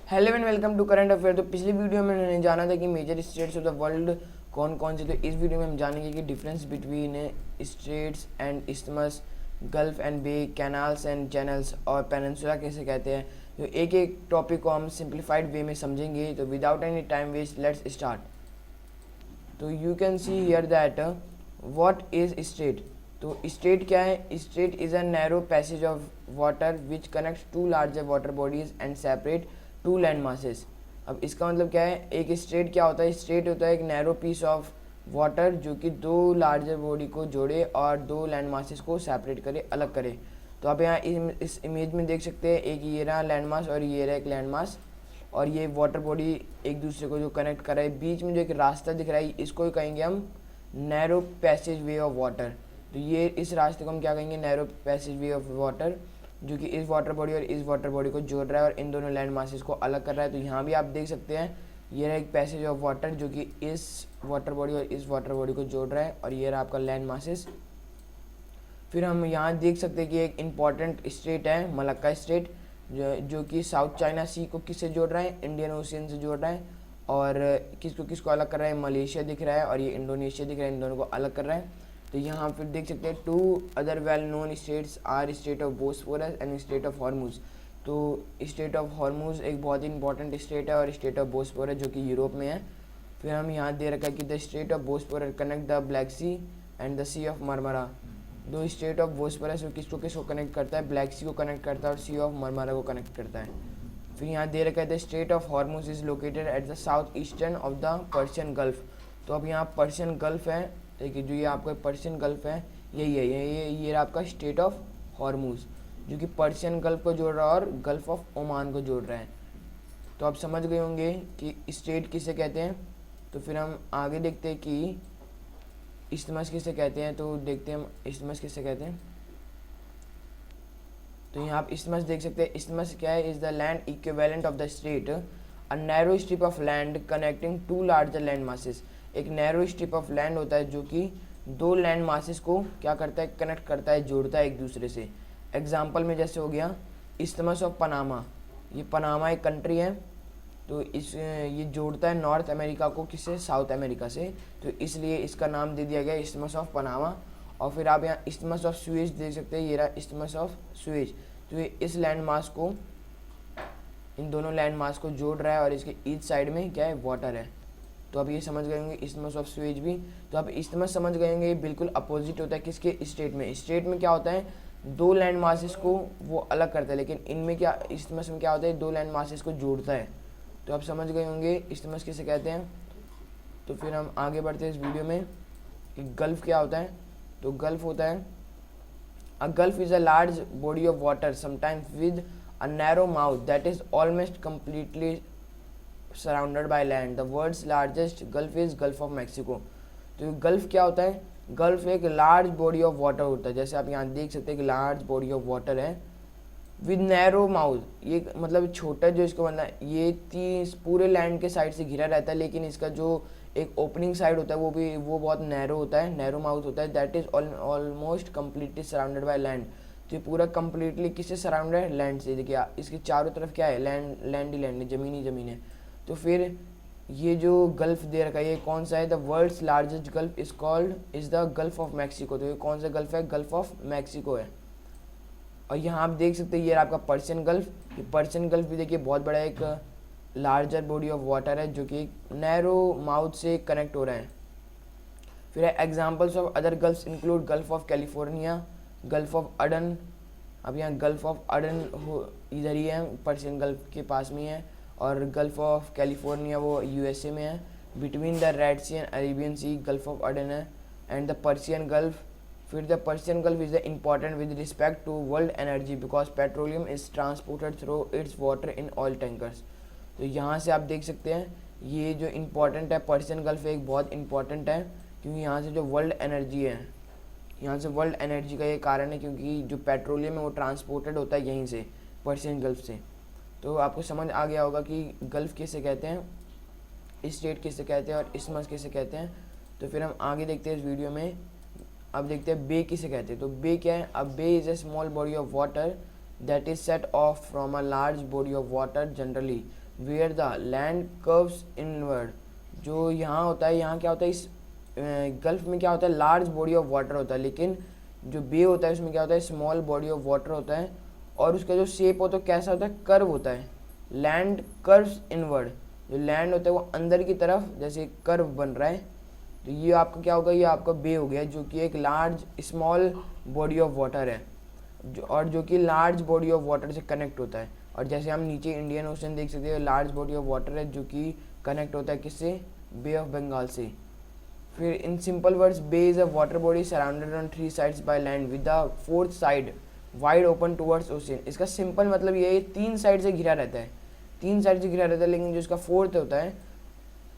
Hello and welcome to current affair. तो पिछली video में मैंने जाना था कि major straits of the world कौन कौन से। तो इस वीडियो में हम जानेंगे कि difference between straits and isthmus, gulf and bay, canals and channels और पेनिनसुला कैसे कहते हैं। तो एक एक टॉपिक को हम सिंप्लीफाइड वे में समझेंगे। तो without any time waste let's start. तो you can see here that what is strait. तो स्टेट क्या है? Strait is a narrow passage of water which connects two larger water bodies and separate two land masses. अब इसका मतलब क्या है? एक स्टेट क्या होता है? स्टेट होता है एक नैरो पीस ऑफ वाटर जो कि दो लार्जर बॉडी को जोड़े और दो लैंड मासेस को सेपरेट करे, अलग करे। तो आप यहाँ इस इमेज में देख सकते हैं, एक ये रहा लैंड मास और ये रहा एक लैंड मास, और ये वाटर बॉडी एक दूसरे को जो कनेक्ट कर रहा है। बीच में जो एक रास्ता दिख रहा है इसको ही कहेंगे हम narrow passage way of water. तो ये इस रास्ते को हम क्या कहेंगे? Narrow passage way of water, जो कि इस वाटर बॉडी और इस वाटर बॉडी को जोड़ रहा है और इन दोनों लैंड मासेस को अलग कर रहा है। तो यहाँ भी आप देख सकते हैं ये रहा एक पैसेज ऑफ वाटर जो कि इस वाटर बॉडी और इस वाटर बॉडी को जोड़ रहा है, और ये रहा आपका लैंड मासेस। फिर हम यहाँ देख सकते हैं कि एक इम्पॉर्टेंट स्टेट है मलक्का स्टेट, जो कि साउथ चाइना सी को किससे जोड़ रहा है? इंडियन ओशियन से जोड़ रहा है। और किसको किसको अलग कर रहा है? मलेशिया दिख रहा है और ये इंडोनेशिया दिख रहा है, इन दोनों को अलग कर रहा है। तो यहाँ फिर देख सकते हैं two other well known straits are strait of Bosphorus and strait of Hormuz. तो स्टेट ऑफ हॉर्मुज एक बहुत ही इंपॉर्टेंट स्टेट है और स्टेट ऑफ बोस्फोरस जो कि यूरोप में है। फिर हम यहाँ दे रखा है कि the strait of Bosphorus connect the Black Sea and the Sea of Marmara. दो स्टेट ऑफ बोस्फोरस किसको किसको कनेक्ट करता है? ब्लैक सी को कनेक्ट करता है और सी ऑफ मरमरा को कनेक्ट करता है। फिर यहाँ दे रखा है the strait of Hormuz is located at the south eastern of the Persian gulf. तो अब यहाँ पर्शियन गल्फ है, देखिए जो ये आपका पर्शियन गल्फ है यही है, ये आपका स्टेट ऑफ हॉर्मुज जो कि पर्शियन गल्फ को जोड़ रहा है और गल्फ ऑफ ओमान को जोड़ रहा है। तो आप समझ गए होंगे कि स्टेट किसे कहते हैं। तो फिर हम आगे देखते हैं कि इस्थमस किसे कहते हैं। तो देखते हैं हम इस्थमस किसे कहते हैं। तो यहाँ आप इस्थमस देख सकते हैं। इस्थमस क्या है? Is the land equivalent of the strait, a narrow strip of land connecting two larger land masses. एक नैरो स्ट्रिप ऑफ लैंड होता है जो कि दो लैंड मासेस को क्या करता है? कनेक्ट करता है, जोड़ता है एक दूसरे से। एग्जाम्पल में जैसे हो गया इस्थमस ऑफ पनामा। ये पनामा एक कंट्री है, तो ये जोड़ता है नॉर्थ अमेरिका को किससे? साउथ अमेरिका से। तो इसलिए इसका नाम दे दिया गया इस्थमस ऑफ पनामा। और फिर आप यहाँ इस्थमस ऑफ सुएज देख सकते हैं, ये रहा इस्थमस ऑफ सुएज। तो ये इस लैंड मास को, इन दोनों लैंड मास को जोड़ रहा है और इसके ईच साइड में क्या है? वाटर है। तो आप ये समझ गए होंगे इस्थमस ऑफ सुएज भी। तो आप इस्थमस समझ गए होंगे, ये बिल्कुल अपोजिट होता है किसके? स्टेट में। स्टेट में क्या होता है? दो लैंड मासेस को वो अलग करता है, लेकिन इनमें क्या, इस्थमस में क्या होता है? दो लैंड मासेस को जोड़ता है। तो आप समझ गए होंगे इस्थमस किसे कहते हैं। तो फिर हम आगे बढ़ते हैं इस वीडियो में कि गल्फ क्या होता है। तो गल्फ होता है a gulf is a large body of water sometimes with a narrow mouth that is almost completely surrounded by land. The world's largest gulf is Gulf of Mexico. तो gulf क्या होता है? गल्फ एक large body of water होता है, जैसे आप यहाँ देख सकते हैं कि लार्ज बॉडी ऑफ वाटर है विद नैरो माउथ। ये मतलब छोटा, जो इसको मतलब ये 30 पूरे लैंड के साइड से घिरा रहता है, लेकिन इसका जो एक ओपनिंग साइड होता है वो बहुत नैरो होता है, नैरो माउथ होता है। That is almost completely surrounded by land. तो ये पूरा कम्प्लीटली किससे सराउंडेड है? लैंड से। देखिए इसके चारों तरफ क्या है? लैंड ही लैंड है, ज़मीन ही ज़मीन है। तो फिर ये जो गल्फ दे रखा है ये कौन सा है? The world's largest gulf is called is the Gulf of Mexico. तो ये कौन सा गल्फ है? गल्फ ऑफ मैक्सिको है। और यहाँ आप देख सकते हैं ये आपका पर्शियन गल्फ। ये पर्शियन गल्फ भी देखिए बहुत बड़ा एक लार्जर बॉडी ऑफ वाटर है जो कि नैरो माउथ से कनेक्ट हो रहा है। फिर examples of other gulfs include Gulf of California, Gulf of Aden. अब यहाँ गल्फ ऑफ अडन इधर ही है, पर्शियन गल्फ के पास में है, और गल्फ ऑफ कैलिफोर्निया वो यूएसए में है। Between the Red Sea and Arabian Sea Gulf of Aden है, एंड द पर्शियन गल्फ। फिर the Persian Gulf is the important with respect to world energy because petroleum is transported through its water in oil tankers. तो यहाँ से आप देख सकते हैं ये जो इम्पॉर्टेंट है पर्शियन गल्फ एक बहुत इम्पॉर्टेंट है, क्योंकि यहाँ से जो वर्ल्ड एनर्जी है, यहाँ से वर्ल्ड एनर्जी का ये कारण है, क्योंकि जो पेट्रोलियम है वो ट्रांसपोर्टेड होता है यहीं से, पर्शियन गल्फ से। तो आपको समझ आ गया होगा कि गल्फ किसे कहते हैं, स्टेट किसे कहते हैं और इस्थमस किसे कहते हैं। तो फिर हम आगे देखते हैं इस वीडियो में। अब देखते हैं बे किसे कहते हैं। तो बे क्या है? अब bay is a small body of water that is set off from a large body of water generally where the land curves inward। जो यहाँ होता है, यहाँ क्या होता है, इस गल्फ में क्या होता है, लार्ज बॉडी ऑफ वाटर होता है, लेकिन जो बे होता है उसमें क्या होता है, स्मॉल बॉडी ऑफ वाटर होता है, और उसका जो शेप होता है कैसा होता है, कर्व होता है। लैंड कर्व्स इनवर्ड, जो लैंड होता है वो अंदर की तरफ जैसे कर्व बन रहा है। तो ये आपका क्या होगा, ये आपका बे हो गया, जो कि एक large small body of water है, जो कि लार्ज बॉडी ऑफ वाटर से कनेक्ट होता है। और जैसे हम नीचे इंडियन ओशन देख सकते हैं, लार्ज बॉडी ऑफ वाटर है जो कि कनेक्ट होता है किससे, बे ऑफ बंगाल से। फिर in simple words, bay is a water body surrounded on 3 sides by land with the 4th side wide open towards ocean. इसका सिंपल मतलब ये 3 साइड से घिरा रहता है, 3 साइड से घिरा रहता है, लेकिन जो इसका 4th होता है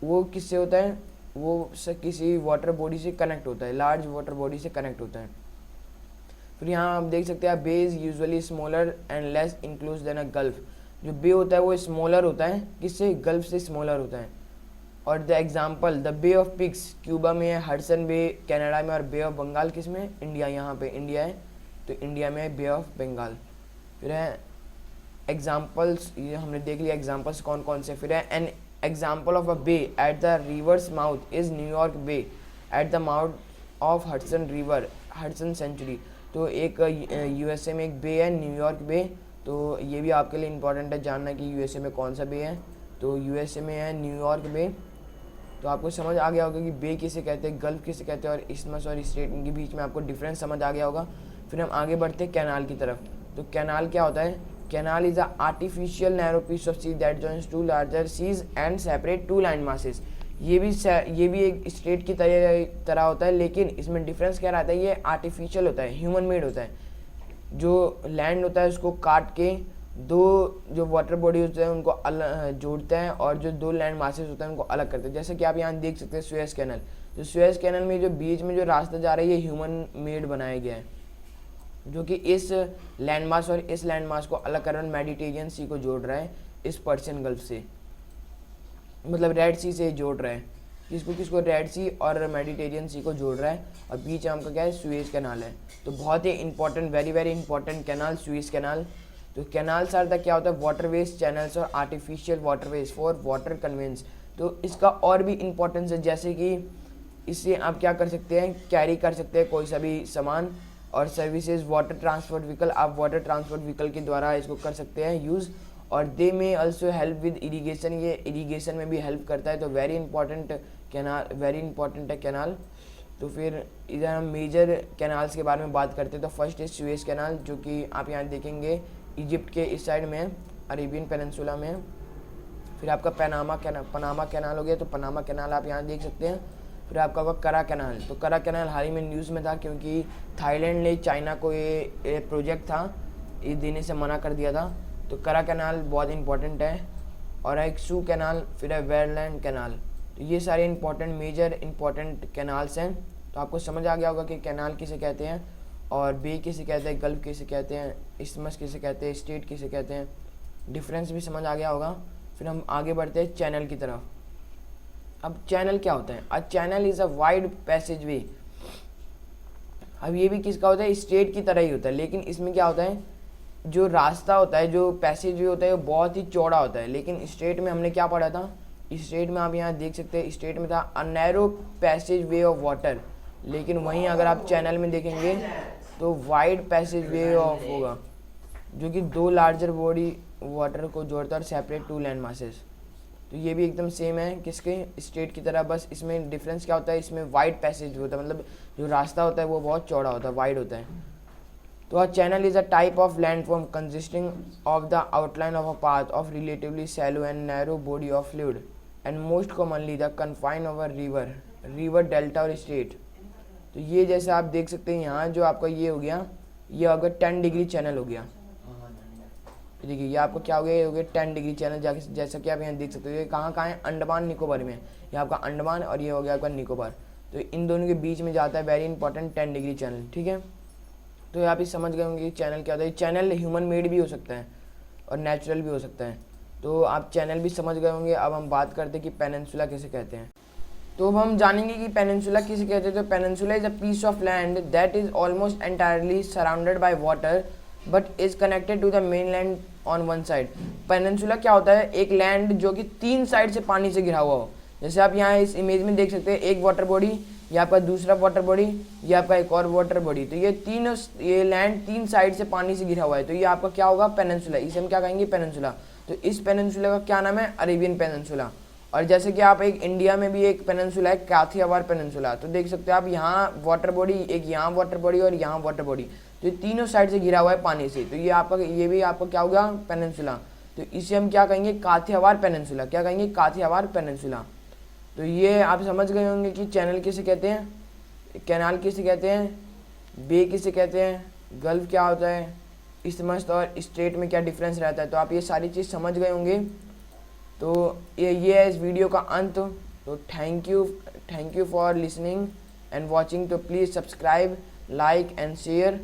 वो किससे होता है, वो किसी वाटर बॉडी से कनेक्ट होता है, लार्ज वाटर बॉडी से कनेक्ट होता है। फिर यहाँ आप देख सकते हैं, bay is usually smaller and less enclosed than a gulf. जो बे होता है वो स्मॉलर होता है, किससे, गल्फ से स्मॉलर होता है। और the example, the Bay of Pigs Cuba में है, हडसन बे कनाडा में, और बे ऑफ बंगाल किस में, इंडिया, यहाँ पे इंडिया है तो इंडिया में है बे ऑफ बंगाल। फिर है एग्जाम्पल्स, ये हमने देख लिया एग्जाम्पल्स कौन कौन से। फिर है an example of a bay at the river's mouth is New York bay at the mouth of Hudson river Hudson century. तो एक यूएसए में एक बे है, न्यूयॉर्क बे। तो ये भी आपके लिए इंपॉर्टेंट है जानना कि यूएसए में कौन सा बे है। तो यूएसए में है न्यूयॉर्क बे। तो आपको समझ आ गया होगा कि बे किसे कहते हैं, गल्फ किसे कहते हैं, और इस्थमस और स्ट्रेट, इनके बीच में आपको डिफरेंस समझ आ गया होगा। फिर हम आगे बढ़ते हैं कैनाल की तरफ। तो कैनाल क्या होता है, canal is a artificial narrow piece of sea that joins 2 larger seas and separate 2 land masses. ये भी एक स्ट्रेट की तरह होता है, लेकिन इसमें डिफरेंस क्या रहता है, ये आर्टिफिशियल होता है, ह्यूमन मेड होता है। जो लैंड होता है उसको काट के 2 जो वाटर बॉडी होते हैं उनको अलग जोड़ते हैं, और जो 2 लैंड मासेस होते हैं उनको अलग करते हैं। जैसे कि आप यहाँ देख सकते हैं सुएज कैनल। तो सुएज कैनल में जो बीच में जो रास्ता जा रहा है ये ह्यूमन मेड बनाया गया है, जो कि इस लैंड मास और इस लैंड मास को अलग कर मेडिटेरियन सी को जोड़ रहा है, इस पर्शियन गल्फ से, मतलब रेड सी से जोड़ रहा है। किसको रेड सी और मेडिटेरियन सी को जोड़ रहा है, और बीच में आपका क्या है, सुएज कैनाल है। तो बहुत ही important, very very important canal, Suez Canal. तो कैनाल्स आर द क्या होता है, वाटरवेज चैनल्स और artificial waterways for water conveyance. तो इसका और भी इंपॉर्टेंस है, जैसे कि इससे आप क्या कर सकते हैं, कैरी कर सकते हैं कोई सा भी सामान, और सर्विसेज वाटर ट्रांसपोर्ट व्हीकल, आप वाटर ट्रांसपोर्ट व्हीकल के द्वारा इसको कर सकते हैं यूज़। और दे में ऑल्सो हेल्प विद इरीगेशन, ये इरीगेशन में भी हेल्प करता है। तो very important canal, very important है कैनाल। तो फिर इधर हम मेजर कैनाल्स के बारे में बात करते हैं। तो फर्स्ट इज सुएज कैनाल, जो कि आप यहाँ देखेंगे इजिप्ट के इस साइड में, अरेबियन पेनिनसुला में। फिर आपका पनामा कैनाल हो गया, तो पनामा कैनाल आप यहाँ देख सकते हैं। फिर आपका होगा करा कैनाल। तो करा कैनाल हाल ही में न्यूज़ में था, क्योंकि थाईलैंड ने चाइना को ये प्रोजेक्ट था ये देने से मना कर दिया था। तो करा कैनाल बहुत इंपॉर्टेंट है। और एक सू कैनाल, फिर है वेरलैंड कैनाल। तो ये सारे इंपॉर्टेंट मेजर इंपॉर्टेंट कैनाल्स हैं। तो आपको समझ आ गया होगा कि कैनाल किसे कहते हैं, और बे किसे कहते हैं, गल्फ किसे कहते हैं, इस्थमस किसे कहते हैं, स्टेट किसे कहते हैं, डिफरेंस भी समझ आ गया होगा। फिर हम आगे बढ़ते हैं चैनल की तरफ। अब चैनल क्या होता है, a channel is a wide passage वे। अब ये भी किसका होता है, स्ट्रेट की तरह ही होता है, लेकिन इसमें क्या होता है, जो रास्ता होता है, जो पैसेज वे होता है वो बहुत ही चौड़ा होता है। लेकिन स्ट्रेट में हमने क्या पढ़ा था, स्ट्रेट में आप यहाँ देख सकते हैं, स्ट्रेट में था अ narrow passage way of water. लेकिन वहीं अगर आप चैनल में देखेंगे तो वाइड पैसेज वे ऑफ होगा, जो कि 2 लार्जर बॉडी वाटर को जोड़ता है और सेपरेट 2 लैंड मासेस। तो ये भी एकदम सेम है किसके, स्ट्रेट की तरह, बस इसमें डिफरेंस क्या होता है, इसमें वाइड पैसेज होता है, मतलब जो रास्ता होता है वो बहुत चौड़ा होता है, वाइड होता है। तो a channel is a type of landform consisting of the outline of a path of relatively shallow and narrow body of fluid and most commonly the confine of a river delta और straight. तो ये जैसे आप देख सकते हैं यहाँ जो आपका ये हो गया, ये अगर 10 डिग्री चैनल हो गया, देखिए ये आपका क्या हो गया, ये हो गया 10 डिग्री चैनल। जैसा कि आप यहाँ देख सकते हो, ये कहाँ है, अंडमान निकोबार में। ये आपका अंडमान और ये हो गया आपका निकोबार। तो इन दोनों के बीच में जाता है वेरी इंपॉर्टेंट 10 डिग्री चैनल, ठीक है। तो आप इस समझ गए होंगे कि चैनल क्या होता है। चैनल ह्यूमन मेड भी हो सकता है और नेचुरल भी हो सकता है। तो आप चैनल भी समझ गए होंगे। अब हम बात करते हैं कि पेनिनसुला किसे कहते हैं। तो अब हम जानेंगे कि पेनिनसुला किसे कहते हैं। तो peninsula is a piece of land that is almost entirely surrounded by water but is connected to the main land on one side. Peninsula क्या होता है, एक लैंड जो कि 3 साइड से पानी से घिरा हुआ हो। जैसे आप यहाँ इस इमेज में देख सकते हैं, एक वाटर बॉडी, ये आपका दूसरा वाटर बॉडी, ये आपका एक और वाटर बॉडी। तो ये लैंड 3 साइड से पानी से घिरा हुआ है, तो ये आपका क्या होगा, पेनिनसुला। इसे हम क्या कहेंगे, पेनिनसुला। तो इस पेनिनसुला का क्या नाम है, अरेबियन पेनिनसुला। और जैसे कि आप एक इंडिया में भी एक पेनिनसुला है, काथियावाड़ पेनिनसुला। तो देख सकते हो आप, यहाँ वाटर बॉडी, एक यहाँ वाटर बॉडी और यहाँ वाटर बॉडी, तो ये तीनों साइड से घिरा हुआ है पानी से। तो ये भी आपका क्या होगा, पेनिनसुला। तो इसे हम क्या कहेंगे, काथियावाड़ पेनिनसुला। क्या कहेंगे, काथियावाड़ पेनिनसुला। तो ये आप समझ गए होंगे कि चैनल किसे कहते हैं, कैनाल किसे कहते हैं, बे किसे कहते हैं, गल्फ क्या होता है, इस्थमस और स्ट्रेट में क्या डिफरेंस रहता है। तो आप ये सारी चीज़ समझ गए होंगे। तो ये है इस वीडियो का अंत। तो thank you for listening and watching. तो please subscribe, like and share.